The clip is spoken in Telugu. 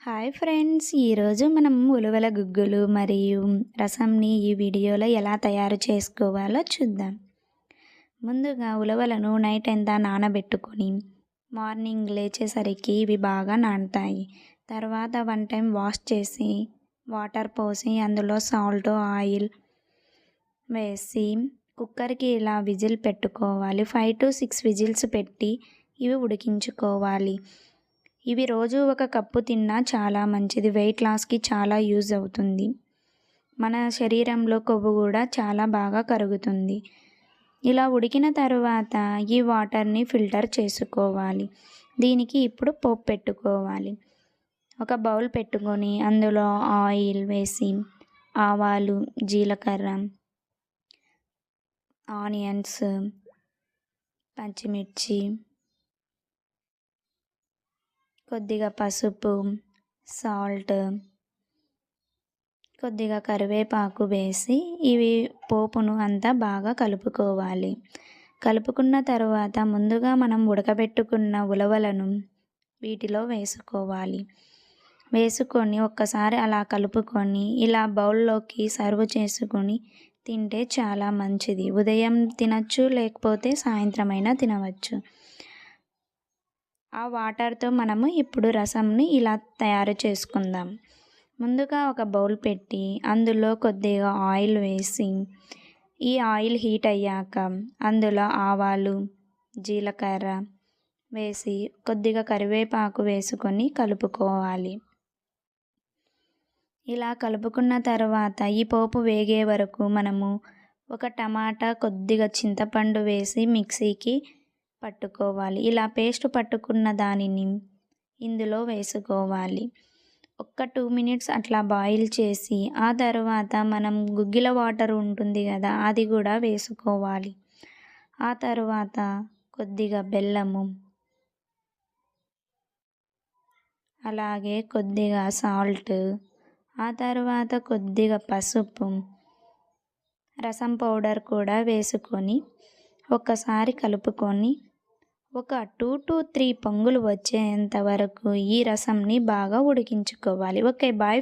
హాయ్ ఫ్రెండ్స్, ఈరోజు మనం ఉలవల గుగ్గులు మరియు రసంని ఈ వీడియోలో ఎలా తయారు చేసుకోవాలో చూద్దాం. ముందుగా ఉలవలను నైట్ అంతా నానబెట్టుకొని మార్నింగ్ లేచేసరికి ఇవి బాగా నానుతాయి. తర్వాత 1 టైం వాష్ చేసి వాటర్ పోసి అందులో సాల్ట్, ఆయిల్ వేసి కుక్కర్కి ఇలా విజిల్ పెట్టుకోవాలి. 5 to 6 విజిల్స్ పెట్టి ఇవి ఉడికించుకోవాలి. ఇవి రోజు 1 కప్పు తిన్నా చాలా మంచిది. వెయిట్ లాస్కి చాలా యూజ్ అవుతుంది. మన శరీరంలో కొవ్వు కూడా చాలా బాగా కరుగుతుంది. ఇలా ఉడికిన తరువాత ఈ వాటర్ని ఫిల్టర్ చేసుకోవాలి. దీనికి ఇప్పుడు పోపు పెట్టుకోవాలి. ఒక బౌల్ పెట్టుకొని అందులో ఆయిల్ వేసి ఆవాలు, జీలకర్ర, ఆనియన్స్, పచ్చిమిర్చి, కొద్దిగా పసుపు, సాల్ట్, కొద్దిగా కరివేపాకు వేసి ఇవి పోపును అంతా బాగా కలుపుకోవాలి. కలుపుకున్న తర్వాత ముందుగా మనం ఉడకబెట్టుకున్న ఉలవలను వీటిలో వేసుకోవాలి. వేసుకొని ఒక్కసారి అలా కలుపుకొని ఇలా బౌల్లోకి సర్వ్ చేసుకొని తింటే చాలా మంచిది. ఉదయం తినచ్చు, లేకపోతే సాయంత్రమైనా తినవచ్చు. ఆ వాటర్తో మనము ఇప్పుడు రసంని ఇలా తయారు చేసుకుందాం. ముందుగా ఒక బౌల్ పెట్టి అందులో కొద్దిగా ఆయిల్ వేసి ఈ ఆయిల్ హీట్ అయ్యాక అందులో ఆవాలు, జీలకర్ర వేసి కొద్దిగా కరివేపాకు వేసుకొని కలుపుకోవాలి. ఇలా కలుపుకున్న తర్వాత ఈ పోపు వేగే వరకు మనము ఒక టమాటా, కొద్దిగా చింతపండు వేసి మిక్సీకి పట్టుకోవాలి. ఇలా పేస్ట్ పట్టుకున్న దానిని ఇందులో వేసుకోవాలి. ఒక్క 2 మినిట్స్ అట్లా బాయిల్ చేసి ఆ తర్వాత మనం గుగ్గిల వాటర్ ఉంటుంది కదా, అది కూడా వేసుకోవాలి. ఆ తర్వాత కొద్దిగా బెల్లము, అలాగే కొద్దిగా సాల్ట్, ఆ తర్వాత కొద్దిగా పసుపు, రసం పౌడర్ కూడా వేసుకొని ఒక్కసారి కలుపుకొని ఒక 2 to 3 పొంగులు వచ్చేంత వరకు ఈ రసంని బాగా ఉడికించుకోవాలి. Okay, bye.